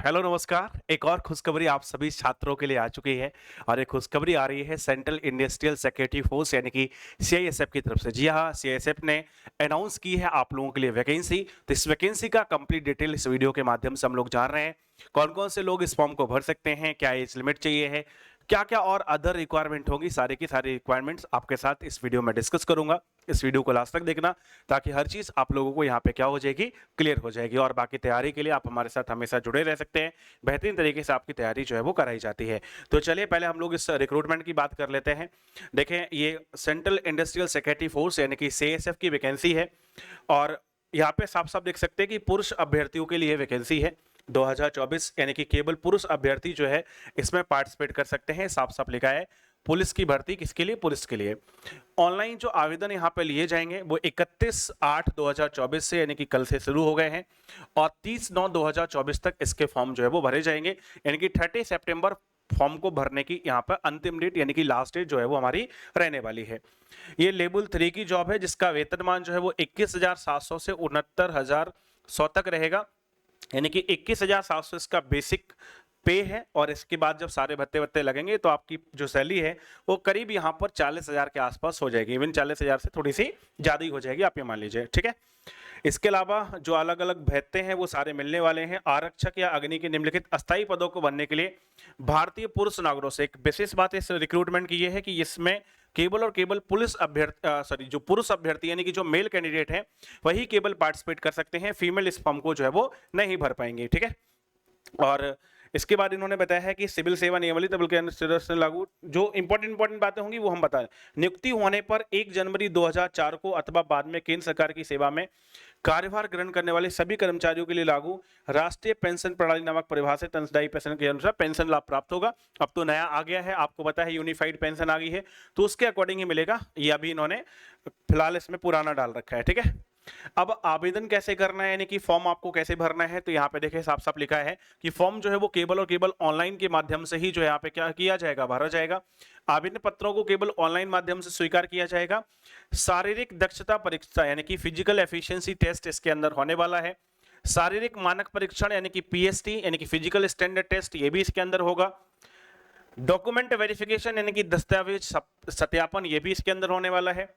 Hello नमस्कार। एक और खुशखबरी आप सभी छात्रों के लिए आ चुकी है और ये खुशखबरी आ रही है सेंट्रल इंडस्ट्रियल सिक्योरिटी फोर्स यानी कि सीआईएसएफ की तरफ से। जी हाँ, सीआईएसएफ ने अनाउंस की है आप लोगों के लिए वैकेंसी। तो इस वैकेंसी का कंप्लीट डिटेल इस वीडियो के माध्यम से हम लोग जान रहे हैं। कौन-कौन से लोग इस फॉर्म को भर सकते हैं, क्या एज लिमिट चाहिए है, क्या-क्या और अदर रिक्वायरमेंट होगी, सारी की सारी रिक्वायरमेंट्स आपके साथ इस वीडियो में डिस्कस करूँगा। इस वीडियो को लास्ट तक देखना ताकि हर चीज़ आप लोगों को यहाँ पे क्या हो जाएगी, क्लियर हो जाएगी और बाकी तैयारी के लिए आप हमारे साथ हमेशा जुड़े रह सकते हैं। बेहतरीन तरीके से आपकी तैयारी जो है वो कराई जाती है। तो चलिए पहले हम लोग इस रिक्रूटमेंट की बात कर लेते हैं। देखें, ये सेंट्रल इंडस्ट्रियल सिक्योरिटी फोर्स यानी कि सीआईएसएफ की वैकेंसी है और यहाँ पे साफ-साफ देख सकते हैं कि पुरुष अभ्यर्थियों के लिए वैकेंसी है। 2024 यानी कि केवल पुरुष अभ्यर्थी जो है इसमें पार्टिसिपेट कर सकते हैं। साफ-साफ लिखा है पुलिस की भर्ती किसके लिए? पुलिस के लिए। ऑनलाइन जो आवेदन यहाँ पे लिए जाएंगे वो 31/8/2024 से यानी कि कल से शुरू हो गए हैं और 30/9/2024 तक इसके फॉर्म जो है वो भरे जाएंगे। यानी कि 30 सितंबर फॉर्म को भरने की यहाँ पर अंतिम डेट यानी कि लास्ट डेट जो है वो हमारी रहने वाली है। ये लेवल 3 की जॉब है जिसका वेतनमान जो है वो 21,700 से 69,100 तक रहेगा। यानी कि 21,700 इसका बेसिक पे है और इसके बाद जब सारे भत्ते वत्ते लगेंगे तो आपकी जो सैलरी है वो करीब यहाँ पर 40,000 के आसपास हो जाएगी। इवन 40,000 से थोड़ी सी ज़्यादा ही हो जाएगी, आप ये मान लीजिए, ठीक है। इसके अलावा जो अलग अलग भत्ते हैं वो सारे मिलने वाले हैं। आरक्षक या अग्नि के निम्नलिखित अस्थायी पदों को भरने के लिए भारतीय पुरुष नागरिकों से एक विशेष बात इस रिक्रूटमेंट की ये है कि इसमें केवल और केवल पुलिस अभ्यर्थी जो पुरुष अभ्यर्थी यानी कि जो मेल कैंडिडेट हैं वही केवल पार्टिसिपेट कर सकते हैं। फीमेल इस फॉर्म को जो है वो नहीं भर पाएंगे, ठीक है। और इसके बाद इन्होंने बताया है कि सिविल सेवा नियमावली तब के लागू जो इंपॉर्टेंट बातें होंगी वो हम बता रहे हैं। नियुक्ति होने पर 1 जनवरी 2004 को अथवा बाद में केंद्र सरकार की सेवा में कार्यभार ग्रहण करने वाले सभी कर्मचारियों के लिए लागू राष्ट्रीय पेंशन प्रणाली नामक परिभाषित अंशदायी पेंशन के अनुसार पेंशन लाभ प्राप्त होगा। अब तो नया आ गया है, आपको पता है यूनिफाइड पेंशन आ गई है तो उसके अकॉर्डिंग ही मिलेगा। ये अभी इन्होंने फिलहाल इसमें पुराना डाल रखा है, ठीक है। अब आवेदन कैसे करना है यानी कि फॉर्म आपको कैसे भरना है, तो यहाँ पे देखिए साफ साफ लिखा है कि फॉर्म जो है वो केवल और केवल ऑनलाइन के माध्यम से ही जो यहाँ पे क्या किया जाएगा, भरा जाएगा। आवेदन पत्रों को केवल ऑनलाइन माध्यम से स्वीकार किया जाएगा। शारीरिक दक्षता परीक्षा यानी कि फिजिकल एफिशिएंसी टेस्ट इसके अंदर होने वाला है। शारीरिक मानक परीक्षण यानी कि पीएसटी यानी कि फिजिकल स्टैंडर्ड टेस्ट ये भी इसके अंदर होगा। डॉक्यूमेंट वेरिफिकेशन यानी कि दस्तावेज सत्यापन ये भी इसके अंदर होने वाला है।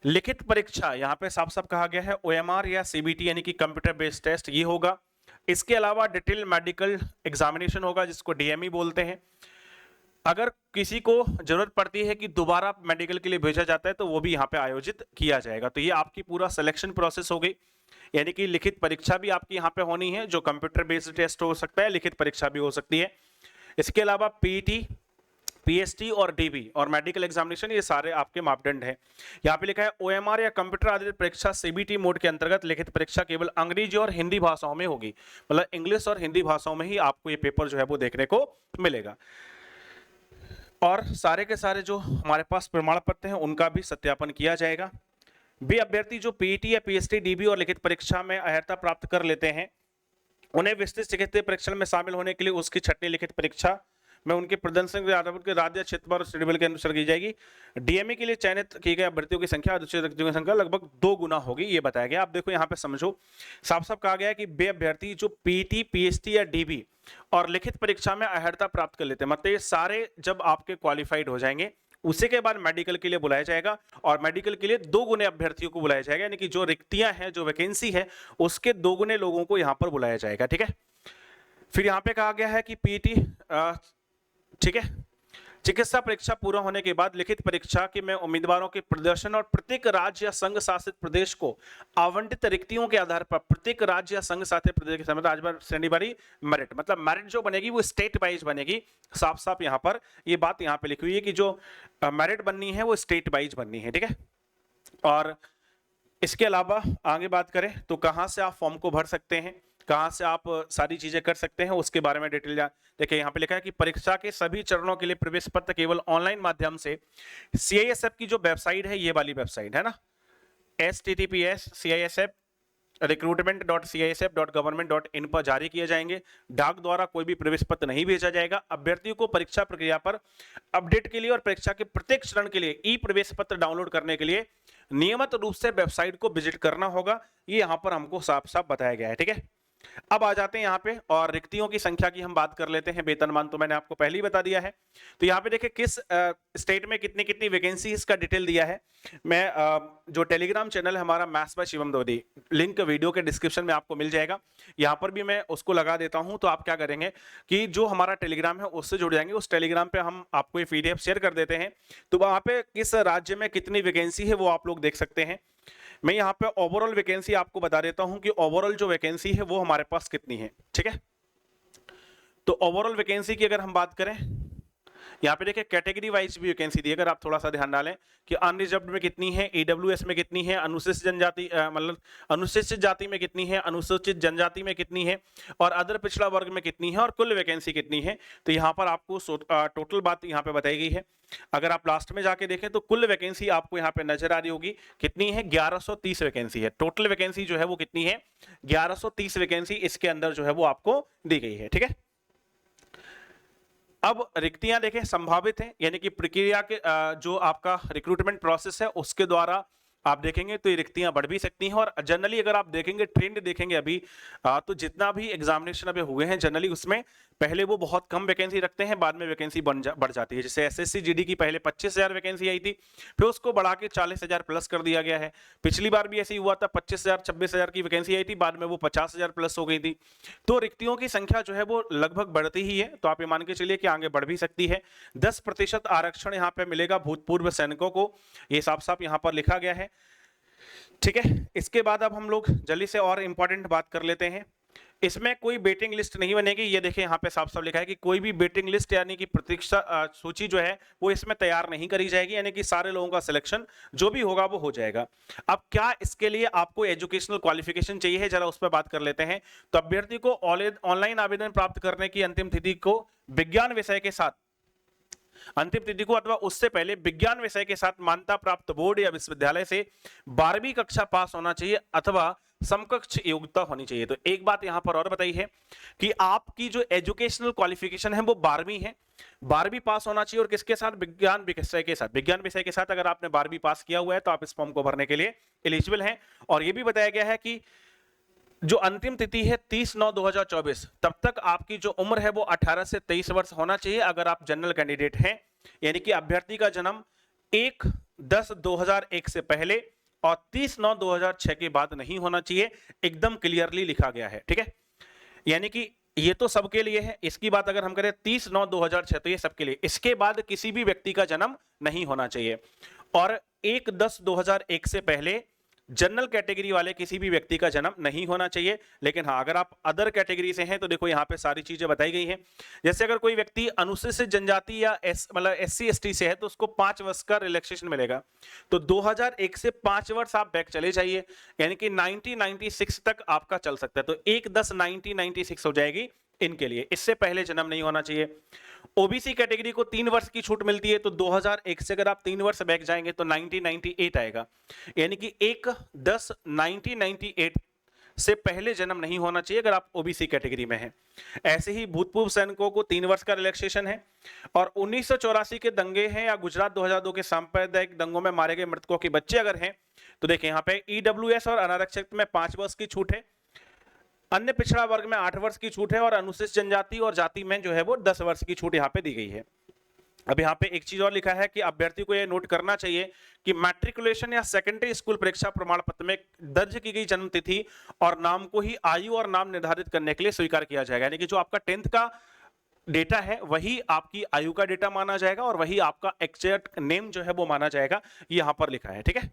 लिखित परीक्षा यहाँ पे साफ साफ कहा गया है ओएमआर या सीबीटी यानी कि कंप्यूटर बेस्ड टेस्ट ये होगा। इसके अलावा डिटेल मेडिकल एग्जामिनेशन होगा जिसको डीएमई बोलते हैं। अगर किसी को जरूरत पड़ती है कि दोबारा मेडिकल के लिए भेजा जाता है तो वो भी यहाँ पे आयोजित किया जाएगा। तो ये आपकी पूरा सिलेक्शन प्रोसेस हो गई। यानी कि लिखित परीक्षा भी आपकी यहाँ पे होनी है जो कंप्यूटर बेस्ड टेस्ट हो सकता है, लिखित परीक्षा भी हो सकती है। इसके अलावा पीटी, पीएसटी और डीबी और मेडिकल एग्जामिनेशन ये सारे आपके मापदंड हैं। यहाँ पे लिखा है ओएमआर या कंप्यूटर आधारित परीक्षा सीबीटी मोड के अंतर्गत लिखित परीक्षा केवल अंग्रेजी और हिंदी भाषाओं में होगी। मतलब इंग्लिश और हिंदी भाषाओं में ही आपको ये पेपर जो है वो देखने को मिलेगा। और सारे के सारे जो हमारे पास प्रमाण पत्र हैं उनका भी सत्यापन किया जाएगा। वे अभ्यर्थी जो पीटी या पीएसटी, डीबी और लिखित परीक्षा में अर्हता प्राप्त कर लेते हैं उन्हें विस्तृत चिकित्सीय परीक्षण में शामिल होने के लिए उसकी छठी लिखित परीक्षा में उनके प्रदर्शन के आधार पर राज्य क्षेत्र और शेड्यूल के अनुसार की जाएगी। डीएमई के लिए चयनित किए गए अभ्यर्थियों की संख्या अनुसूचित जातियों की संख्या लगभग 2 गुना होगी, ये बताया गया। आप देखो यहाँ पे समझो, साफ साफ कहा गया है कि वे अभ्यर्थी जो पीटी, पीएसटी या डीबी और लिखित परीक्षा में अर्हता प्राप्त कर लेते हैं, मतलब ये सारे जब आपके क्वालिफाइड हो जाएंगे उसी के बाद मेडिकल के लिए बुलाया जाएगा और मेडिकल के लिए 2 गुने अभ्यर्थियों को बुलाया जाएगा। यानी कि जो रिक्तियां हैं, जो वैकेंसी है उसके 2 गुने लोगों को यहाँ पर बुलाया जाएगा, ठीक है। फिर यहाँ पे कहा गया है कि पीटी, ठीक है, चिकित्सा परीक्षा पूरा होने के बाद लिखित परीक्षा के में उम्मीदवारों के प्रदर्शन और प्रत्येक राज्य या संघ शासित प्रदेश को आवंटित रिक्तियों के आधार पर प्रत्येक राज्य या संघ शासित प्रदेश के समय आज बार श्रेणी बारी मेरिट, मतलब मेरिट जो बनेगी वो स्टेट वाइज बनेगी। साफ साफ यहाँ पर ये बात यहाँ पे लिखी हुई है कि जो मेरिट बननी है वो स्टेट वाइज बननी है, ठीक है। और इसके अलावा आगे बात करें तो कहाँ से आप फॉर्म को भर सकते हैं, कहां से आप सारी चीजें कर सकते हैं उसके बारे में डिटेल देखिए। यहाँ पे लिखा है कि परीक्षा के सभी चरणों के लिए प्रवेश पत्र केवल ऑनलाइन माध्यम से सीआईएसएफ की जो वेबसाइट है, ये वाली वेबसाइट है ना, https://CISF recruitment.CISF.government.in पर जारी किए जाएंगे। डाक द्वारा कोई भी प्रवेश पत्र नहीं भेजा जाएगा। अभ्यर्थियों को परीक्षा प्रक्रिया पर अपडेट के लिए और परीक्षा के प्रत्येक चरण के लिए ई प्रवेश पत्र डाउनलोड करने के लिए नियमित रूप से वेबसाइट को विजिट करना होगा। ये यहाँ पर हमको साफ साफ बताया गया है, ठीक है। अब आ जाते हैं यहाँ पे और रिक्तियों की संख्या की हम बात कर लेते हैं। वेतनमान तो मैंने आपको पहले ही बता दिया है। तो यहाँ पे देखिए किस स्टेट में कितनी कितनी वैकेंसी इसका डिटेल दिया है। मैं जो टेलीग्राम चैनल है हमारा maths by Shivam Dwivedi, link video के डिस्क्रिप्शन में आपको मिल जाएगा। यहाँ पर भी मैं उसको लगा देता हूँ। तो आप क्या करेंगे कि जो हमारा टेलीग्राम है उससे जुड़ जाएंगे। उस टेलीग्राम पे हम आपको ये पीडीएफ शेयर कर देते हैं। तो वहाँ पे किस राज्य में कितनी वैकेंसी है वो आप लोग देख सकते हैं। मैं यहाँ पे ओवरऑल वैकेंसी आपको बता देता हूं कि ओवरऑल जो वैकेंसी है वो हमारे पास कितनी है। ठीक है, तो ओवरऑल वैकेंसी की अगर हम बात करें, यहाँ पे देखिए कैटेगरी वाइज भी वैकेंसी दी है। अगर आप थोड़ा सा ध्यान डालें कि अनरिजर्व्ड में कितनी है, ईडब्ल्यूएस में कितनी है, अनुसूचित जनजाति मतलब अनुसूचित जाति में कितनी है, अनुसूचित जनजाति में कितनी है, और अदर पिछड़ा वर्ग में कितनी है, और कुल वैकेंसी कितनी है। तो यहाँ पर आपको टोटल बात यहाँ पे बताई गई है। अगर आप लास्ट में जाके देखें तो कुल वैकेंसी आपको यहाँ पे नजर आ रही होगी कितनी है, 1130 वैकेंसी है। टोटल वैकेंसी जो है वो कितनी है, 1130 वैकेंसी इसके अंदर जो है वो आपको दी गई है। ठीक है, अब रिक्तियां देखें संभावित हैं, यानी कि प्रक्रिया के जो आपका रिक्रूटमेंट प्रोसेस है उसके द्वारा आप देखेंगे तो ये रिक्तियां बढ़ भी सकती हैं। और जनरली अगर आप देखेंगे ट्रेंड देखेंगे अभी तो जितना भी एग्जामिनेशन अभी हुए हैं जनरली उसमें पहले वो बहुत कम वैकेंसी रखते हैं, बाद में वैकेंसी बढ़ जाती है। जैसे एसएससी जीडी की पहले 25,000 वैकेंसी आई थी, फिर उसको बढ़ा के 40,000 प्लस कर दिया गया है। पिछली बार भी ऐसे ही हुआ था, 25,000 26,000 की वैकेंसी आई थी, बाद में वो 50,000 प्लस हो गई थी। तो रिक्तियों की संख्या जो है वो लगभग बढ़ती ही है। तो आप ये मान के चलिए कि आगे बढ़ भी सकती है। 10% आरक्षण यहाँ पे मिलेगा भूतपूर्व सैनिकों को, ये साफ साफ यहाँ पर लिखा गया है। ठीक है, इसके बाद अब हम लोग जल्दी से और इंपॉर्टेंट बात कर लेते हैं। इसमें कोई वेटिंग लिस्ट नहीं बनेगी, ये देखिए यहाँ पे साफ साफ लिखा है कि कोई भी वेटिंग लिस्ट यानी कि प्रतीक्षा सूची जो है वो इसमें तैयार नहीं करी जाएगी, यानी कि सारे लोगों का सिलेक्शन जो भी होगा वो हो जाएगा। अब क्या इसके लिए आपको एजुकेशनल क्वालिफिकेशन चाहिए है, जरा उस पर बात कर लेते हैं। तो अभ्यर्थी को ऑनलाइन आवेदन प्राप्त करने की अंतिम तिथि को विज्ञान विषय के साथ अथवा उससे पहले विज्ञान विषय के साथ मान्यता प्राप्त बोर्ड या विश्वविद्यालय से 12वीं कक्षा पास होना चाहिए अथवा समकक्ष योग्यता होनी चाहिए। तो एक बात यहां पर और बताई है कि आपकी जो एजुकेशनल क्वालिफिकेशन है वो 12वीं है, 12वीं पास होना चाहिए। और किसके साथ, विज्ञान विषय के साथ। विज्ञान विषय के साथ अगर आपने 12वीं पास किया हुआ है तो आप इस फॉर्म को भरने के लिए एलिजिबल हैं। और यह भी बताया गया है कि जो अंतिम तिथि है 30/9/2024, तब तक आपकी जो उम्र है वो 18 से 23 वर्ष होना चाहिए अगर आप जनरल कैंडिडेट हैं। यानी कि अभ्यर्थी का जन्म 1/10/2001 से पहले और 30/9/2006 के बाद नहीं होना चाहिए, एकदम क्लियरली लिखा गया है। ठीक है, यानी कि ये तो सबके लिए है। इसकी बात अगर हम करें 30/9/2006 तो ये सबके लिए, इसके बाद किसी भी व्यक्ति का जन्म नहीं होना चाहिए। और 1/10/2001 से पहले जनरल कैटेगरी वाले किसी भी व्यक्ति का जन्म नहीं होना चाहिए। लेकिन हाँ, अगर आप अदर कैटेगरी से हैं तो देखो यहाँ पे सारी चीजें बताई गई हैं। जैसे अगर कोई व्यक्ति अनुसूचित जनजाति या मतलब SC ST से है तो उसको 5 वर्ष का रिलैक्सेशन मिलेगा। तो 2001 से 5 वर्ष आप बैक चले जाइए, यानी कि 1996 तक आपका चल सकता है। तो 1/10/1996 हो जाएगी इनके लिए, इससे पहले जन्म नहीं होना चाहिए। ओबीसी कैटेगरी को 3 वर्ष की छूट मिलती है, तो 2001 से अगर आप 3 वर्ष बैक जाएंगे तो 1998 आएगा, यानी कि 1/10/1998 से पहले जन्म नहीं होना चाहिए अगर आप ओबीसी कैटेगरी में हैं। ऐसे ही भूतपूर्व सैनिकों को 3 वर्ष का रिलैक्सेशन है। और 1984 के दंगे हैं या गुजरात 2002 के सांप्रदायिक दंगों में मारे गए मृतकों के बच्चे अगर हैं तो देखिए यहाँ पे ईडब्ल्यूएस और अनारक्षित में 5 वर्ष की छूट है, अन्य पिछड़ा वर्ग में 8 वर्ष की छूट है, और अनुसूचित जनजाति और जाति में जो है वो 10 वर्ष की छूट यहाँ पे दी गई है। अब यहाँ पे एक चीज और लिखा है कि अभ्यर्थी को यह नोट करना चाहिए कि मैट्रिकुलेशन या सेकेंडरी स्कूल परीक्षा प्रमाण पत्र में दर्ज की गई जन्म तिथि और नाम को ही आयु और नाम निर्धारित करने के लिए स्वीकार किया जाएगा। यानी कि जो आपका 10th का डेटा है वही आपकी आयु का डेटा माना जाएगा और वही आपका एग्जैक्ट नेम जो है वो माना जाएगा, यहाँ पर लिखा है। ठीक है,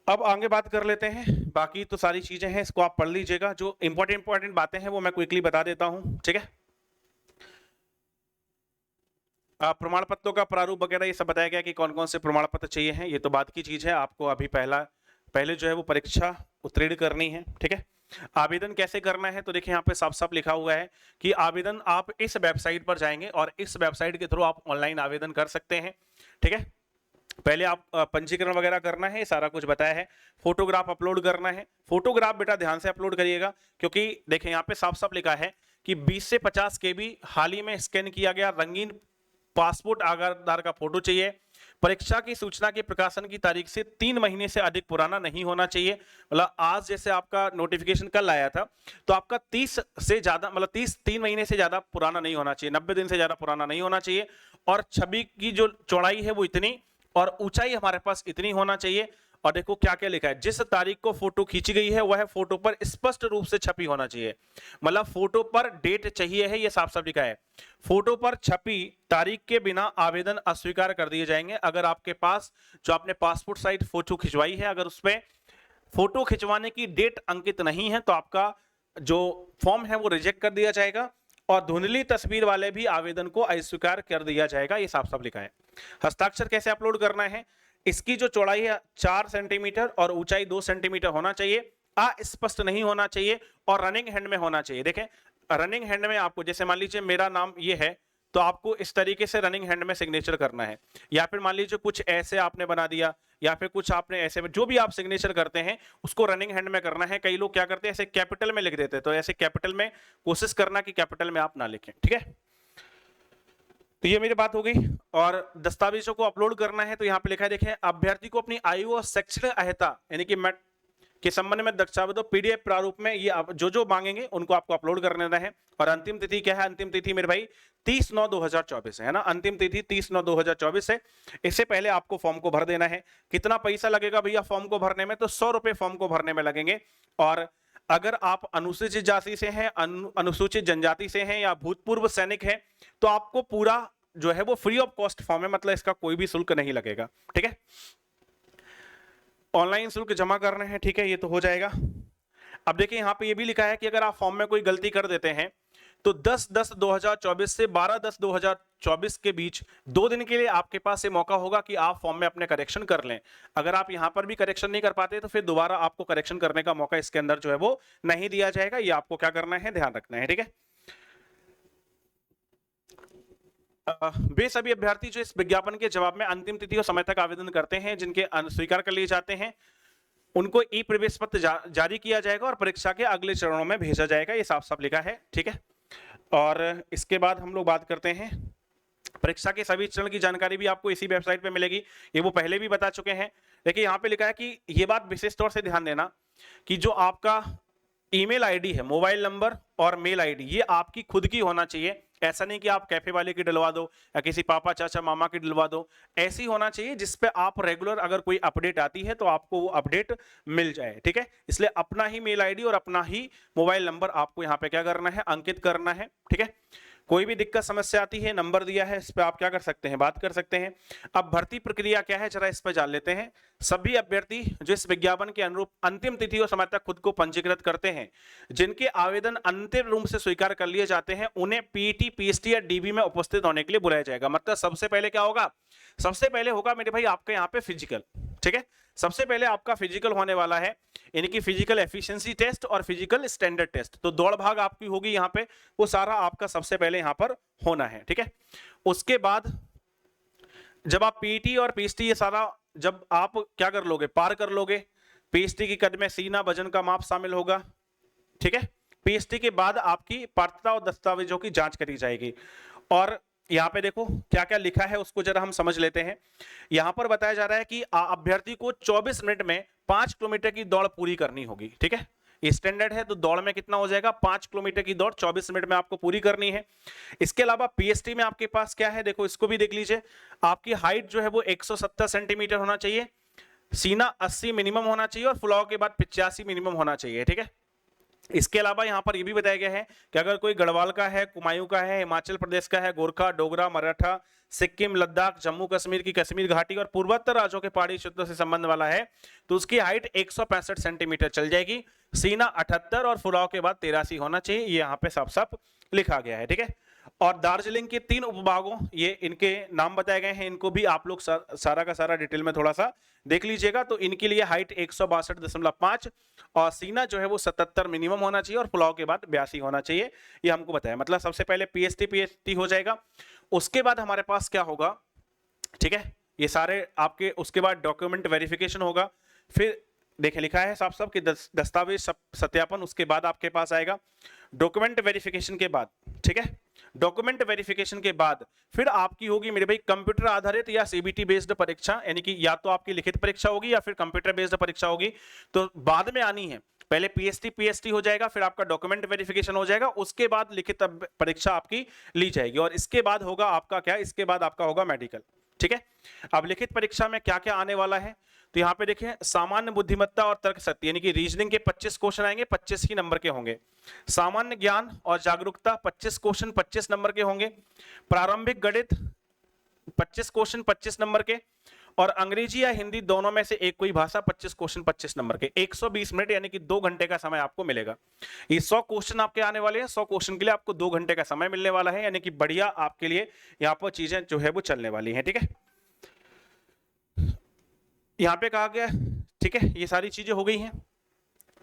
अब आगे बात कर लेते हैं। बाकी तो सारी चीजें हैं, इसको आप पढ़ लीजिएगा। जो इंपॉर्टेंट बातें हैं वो मैं क्विकली बता देता हूं। ठीक है, प्रमाण पत्रों का प्रारूप वगैरह ये सब बताया गया कि कौन कौन से प्रमाण पत्र चाहिए हैं, ये तो बात की चीज है। आपको अभी पहले जो है वो परीक्षा उत्तीर्ण करनी है। ठीक है, आवेदन कैसे करना है तो देखिए यहाँ पे साफ साफ लिखा हुआ है कि आवेदन आप इस वेबसाइट पर जाएंगे और इस वेबसाइट के थ्रू आप ऑनलाइन आवेदन कर सकते हैं। ठीक है, पहले आप पंजीकरण वगैरह करना है, सारा कुछ बताया है। फोटोग्राफ अपलोड करना है। फोटोग्राफ बेटा ध्यान से अपलोड करिएगा, क्योंकि देखिए यहाँ पे साफ साफ लिखा है कि 20 से 50 KB हाल ही में स्कैन किया गया रंगीन पासपोर्ट आधार का फोटो चाहिए। परीक्षा की सूचना के प्रकाशन की तारीख से 3 महीने से अधिक पुराना नहीं होना चाहिए। मतलब आज जैसे आपका नोटिफिकेशन कल आया था, तो आपका 30 से ज्यादा मतलब 3 महीने से ज्यादा पुराना नहीं होना चाहिए, 90 दिन से ज्यादा पुराना नहीं होना चाहिए। और छवि की जो चौड़ाई है वो इतनी और ऊंचाई हमारे पास इतनी होना चाहिए। और देखो क्या क्या लिखा है, जिस तारीख को फोटो खींची गई है वह फोटो पर स्पष्ट रूप से छपी होना चाहिए। मतलब फोटो पर डेट चाहिए है, ये साफ साफ लिखा है। फोटो पर छपी तारीख के बिना आवेदन अस्वीकार कर दिए जाएंगे। अगर आपके पास जो आपने पासपोर्ट साइज फोटो खिंचवाई है, अगर उसमें फोटो खिंचवाने की डेट अंकित नहीं है तो आपका जो फॉर्म है वो रिजेक्ट कर दिया जाएगा और धुंधली तस्वीर वाले भी आवेदन को अस्वीकार कर दिया जाएगा। ये साफ साफ लिखा है। हस्ताक्षर कैसे अपलोड करना है, इसकी जो चौड़ाई है 4 सेंटीमीटर और ऊंचाई 2 सेंटीमीटर होना चाहिए, अस्पष्ट नहीं होना चाहिए और रनिंग हैंड में होना चाहिए। देखें रनिंग हैंड में आपको, जैसे मान लीजिए मेरा नाम ये है तो आपको इस तरीके से रनिंग हैंड में सिग्नेचर करना है, या फिर मान लीजिए कुछ ऐसे आपने बना दिया या फिर कुछ आपने ऐसे, जो भी आप सिग्नेचर करते हैं उसको रनिंग हैंड में करना है। कई लोग क्या करते हैं ऐसे कैपिटल में लिख देते हैं, तो ऐसे कैपिटल में कोशिश करना कि कैपिटल में आप ना लिखें, ठीक है। तो ये मेरी बात हो गई। और दस्तावेजों को अपलोड करना है तो यहाँ पे लिखा है, देखें अभ्यर्थी को अपनी आयु और शैक्षणिक अहता यानी कि मैट के संबंध में दस्तावेजों पीडीएफ प्रारूप में ये जो मांगेंगे उनको आपको अपलोड कर देना है। और अंतिम तिथि क्या है, अंतिम तिथि मेरे भाई 30/9/2024 है ना, अंतिम तिथि 30/9/2024 है। इससे पहले आपको फॉर्म को भर देना है। कितना पैसा लगेगा भैया फॉर्म को भरने में, तो 100 रुपए फॉर्म को भरने में लगेंगे। और अगर आप अनुसूचित जाति से हैं, अनुसूचित जनजाति से हैं या भूतपूर्व सैनिक हैं तो आपको पूरा जो है वो फ्री ऑफ कॉस्ट फॉर्म है, मतलब इसका कोई भी शुल्क नहीं लगेगा, ठीक है। ऑनलाइन शुल्क जमा करना है, ठीक है, ये तो हो जाएगा। अब देखिए यहाँ पे ये भी लिखा है कि अगर आप फॉर्म में कोई गलती कर देते हैं तो 10/10/2024 से 12/10/2024 के बीच 2 दिन के लिए आपके पास ये मौका होगा कि आप फॉर्म में अपने करेक्शन कर लें। अगर आप यहां पर भी करेक्शन नहीं कर पाते तो फिर दोबारा आपको करेक्शन करने का मौका इसके अंदर जो है वो नहीं दिया जाएगा। ये आपको क्या करना है, ध्यान रखना है, ठीक है। वे सभी अभ्यर्थी जो इस विज्ञापन के जवाब में अंतिम तिथि और समय तक आवेदन करते हैं जिनके स्वीकार कर लिए जाते हैं उनको ई प्रवेश पत्र जारी किया जाएगा और परीक्षा के अगले चरणों में भेजा जाएगा। ये साफ साफ लिखा है, ठीक है। और इसके बाद हम लोग बात करते हैं परीक्षा के सभी चरण की जानकारी भी आपको इसी वेबसाइट पे मिलेगी, ये वो पहले भी बता चुके हैं। देखिए यहाँ पे लिखा है कि ये बात विशेष तौर से ध्यान देना कि जो आपका ईमेल आईडी है, मोबाइल नंबर और मेल आईडी, ये आपकी खुद की होना चाहिए। ऐसा नहीं कि आप कैफे वाले की डलवा दो या किसी पापा चाचा मामा की डलवा दो, ऐसी होना चाहिए जिसपे आप रेगुलर अगर कोई अपडेट आती है तो आपको वो अपडेट मिल जाए, ठीक है। इसलिए अपना ही मेल आईडी और अपना ही मोबाइल नंबर आपको यहाँ पे क्या करना है, अंकित करना है, ठीक है। कोई भी दिक्कत समस्या आती है, नंबर दिया है, इस पे आप क्या कर सकते हैं, बात कर सकते हैं। अब भर्ती प्रक्रिया क्या है जरा इस पे जान लेते हैं। सभी अभ्यर्थी जो इस विज्ञापन के अनुरूप अंतिम तिथि और समय तक खुद को पंजीकृत करते हैं, जिनके आवेदन अंतिम रूप से स्वीकार कर लिए जाते हैं, उन्हें पीटी पीएसटी या डीबी में उपस्थित होने के लिए बुलाया जाएगा। मतलब सबसे पहले क्या होगा, सबसे पहले होगा मेरे भाई आपके यहाँ पे फिजिकल, ठीक है। सबसे पहले आपका फिजिकल होने वाला है, यानी कि फिजिकल एफिशिएंसी टेस्ट और फिजिकल स्टैंडर्ड टेस्ट। तो दौड़ भाग आपकी होगी यहाँ पे, वो सारा आपका सबसे पहले यहाँ पर होना है, ठीक है। उसके बाद जब आप पीटी और पीएसटी ये सारा जब आप क्या कर लोगे, पार कर लोगे, पीएसटी की कद में सीना वजन का माप शामिल होगा, ठीक है। पीएसटी के बाद आपकी पात्रता और दस्तावेजों की जांच करी जाएगी। और यहाँ पे देखो क्या क्या लिखा है उसको जरा हम समझ लेते हैं। यहाँ पर बताया जा रहा है कि अभ्यर्थी को 24 मिनट में 5 किलोमीटर की दौड़ पूरी करनी होगी, ठीक है। ये स्टैंडर्ड है तो दौड़ में कितना हो जाएगा, 5 किलोमीटर की दौड़ 24 मिनट में आपको पूरी करनी है। इसके अलावा पीएसटी में आपके पास क्या है, देखो इसको भी देख लीजिए। आपकी हाइट जो है वो 170 सेंटीमीटर होना चाहिए, सीना 80 मिनिमम होना चाहिए और फुलाव के बाद 85 मिनिमम होना चाहिए, ठीक है। इसके अलावा यहाँ पर यह भी बताया गया है कि अगर कोई गढ़वाल का है, कुमायूं का है, हिमाचल प्रदेश का है, गोरखा, डोगरा, मराठा, सिक्किम, लद्दाख, जम्मू कश्मीर की कश्मीर घाटी और पूर्वोत्तर राज्यों के पहाड़ी क्षेत्रों से संबंध वाला है तो उसकी हाइट 165 सेंटीमीटर चल जाएगी, सीना 78 और फुलाव के बाद 83 होना चाहिए। ये यहाँ पे साफ साफ लिखा गया है, ठीक है। और दार्जिलिंग के 3 उपभागों, ये इनके नाम बताए गए हैं, इनको भी आप लोग सारा का सारा डिटेल में थोड़ा सा देख लीजिएगा। तो इनके लिए हाइट 162.5 और सीना जो है वो 77 मिनिमम होना चाहिए और फुलाव के बाद 82 होना चाहिए, ये हमको बताया। मतलब सबसे पहले पीएसटी हो जाएगा, उसके बाद हमारे पास क्या होगा, ठीक है, ये सारे आपके, उसके बाद डॉक्यूमेंट वेरिफिकेशन होगा। फिर देखें लिखा है साफ साफ कि दस्तावेज सत्यापन, उसके बाद आपके पास आएगा डॉक्यूमेंट वेरिफिकेशन के बाद, ठीक है। डॉक्यूमेंट वेरिफिकेशन के बाद फिर आपकी होगी मेरे भाई कंप्यूटर आधारित या सीबीटी बेस्ड परीक्षा, यानी कि या तो आपकी लिखित परीक्षा होगी या फिर कंप्यूटर बेस्ड परीक्षा होगी, तो बाद में आनी है। पहले पीएसटी हो जाएगा, फिर आपका डॉक्यूमेंट वेरिफिकेशन हो जाएगा, उसके बाद लिखित परीक्षा आपकी ली जाएगी और इसके बाद होगा आपका क्या, इसके बाद आपका होगा मेडिकल। ठीक है, अब लिखित परीक्षा में क्या क्या आने वाला है, तो यहाँ पे देखिए सामान्य बुद्धिमत्ता और तर्क शक्ति यानी कि रीजनिंग के 25 क्वेश्चन आएंगे, 25 ही नंबर के होंगे। सामान्य ज्ञान और जागरूकता 25 क्वेश्चन 25 नंबर के होंगे। प्रारंभिक गणित 25 क्वेश्चन 25 नंबर के, और अंग्रेजी या हिंदी दोनों में से एक कोई भाषा 25 क्वेश्चन 25 नंबर के। 120 मिनट यानी कि 2 घंटे का समय आपको मिलेगा। ये 100 क्वेश्चन आपके आने वाले हैं, 100 क्वेश्चन के लिए आपको 2 घंटे का समय मिलने वाला है, यानी कि बढ़िया आपके लिए यहाँ पर चीजें जो है वो चलने वाली हैं। ठीक है, यहाँ पे कहा गया, ठीक है, ये सारी चीजें हो गई हैं।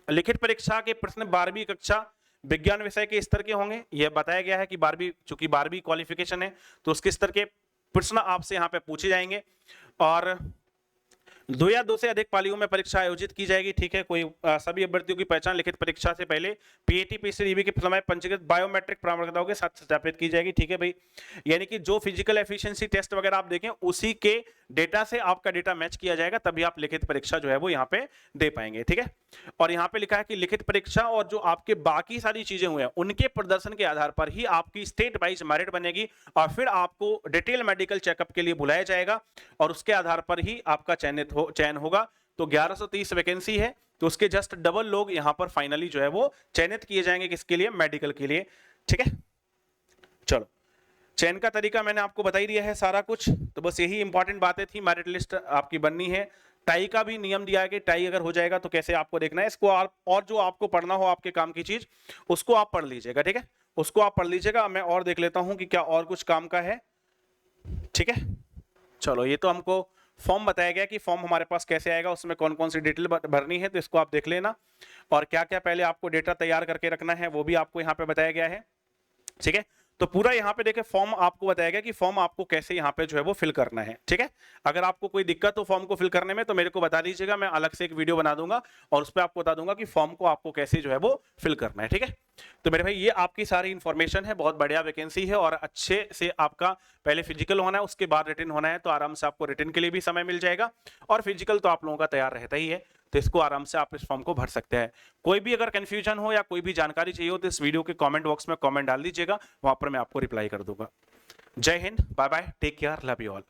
लिखित परीक्षा के प्रश्न 12वीं कक्षा विज्ञान विषय के स्तर के होंगे। यह बताया गया है कि 12वीं, चूंकि 12वीं क्वालिफिकेशन है तो उसके स्तर के प्रश्न आपसे यहाँ पे पूछे जाएंगे। और 2 या 2 से अधिक पालियों में परीक्षा आयोजित की जाएगी। ठीक है, कोई सभी अभ्यर्थियों की पहचान लिखित परीक्षा से पहले पीएटी पीसीडीबी के समय पंजीकृत बायोमेट्रिक प्रमाणिकताओं के साथ सत्यापित की जाएगी। ठीक है भाई, यानी कि जो फिजिकल एफिशिएंसी टेस्ट वगैरह आप देखें उसी के डेटा से आपका डेटा मैच किया जाएगा, तभी आप लिखित परीक्षा जो है वो यहाँ पे दे पाएंगे। ठीक है, और यहाँ पे लिखा है कि लिखित परीक्षा और जो आपके बाकी सारी चीजें हुए हैं उनके प्रदर्शन के आधार पर ही आपकी स्टेट वाइज मेरिट बनेगी और फिर आपको डिटेल मेडिकल चेकअप के लिए बुलाया जाएगा और उसके आधार पर ही आपका चयन होगा। तो 1130 वैकेंसी है, तो उसके जस्ट डबल लोग यहाँ पर फाइनली जो है वो चयनित किए जाएंगे, किसके लिए, मेडिकल के लिए। ठीक है, चलो चयन का तरीका मैंने आपको बता ही दिया है सारा कुछ, तो बस यही इंपॉर्टेंट बातें थी। मेरिट लिस्ट आपकी बननी है, टाई का भी नियम दिया है कि टाई अगर हो जाएगा तो कैसे आपको देखना है इसको, और जो आपको पढ़ना हो आपके काम की चीज उसको आप पढ़ लीजिएगा। ठीक है, उसको आप पढ़ लीजिएगा। मैं और देख लेता हूं कि क्या और कुछ काम का है। ठीक है, चलो ये तो हमको फॉर्म बताया गया कि फॉर्म हमारे पास कैसे आएगा, उसमें कौन कौन सी डिटेल भरनी है, तो इसको आप देख लेना। और क्या क्या पहले आपको डेटा तैयार करके रखना है वो भी आपको यहाँ पे बताया गया है। ठीक है, तो पूरा यहाँ पे देखिए फॉर्म आपको बताया गया कि फॉर्म आपको कैसे यहाँ पे जो है वो फिल करना है। ठीक है, अगर आपको कोई दिक्कत हो फॉर्म को फिल करने में तो मेरे को बता दीजिएगा, मैं अलग से एक वीडियो बना दूंगा और उस पर आपको बता दूंगा कि फॉर्म को आपको कैसे जो है वो फिल करना है। ठीक है, तो मेरे भाई ये आपकी सारी इंफॉर्मेशन है, बहुत बढ़िया वैकेंसी है और अच्छे से आपका पहले फिजिकल होना है उसके बाद रिटन होना है, तो आराम से आपको रिटन के लिए भी समय मिल जाएगा और फिजिकल तो आप लोगों का तैयार रहता ही है, तो इसको आराम से आप इस फॉर्म को भर सकते हैं। कोई भी अगर कंफ्यूजन हो या कोई भी जानकारी चाहिए हो तो इस वीडियो के कमेंट बॉक्स में कमेंट डाल दीजिएगा, वहां पर मैं आपको रिप्लाई कर दूंगा। जय हिंद, bye bye, take care, love you all.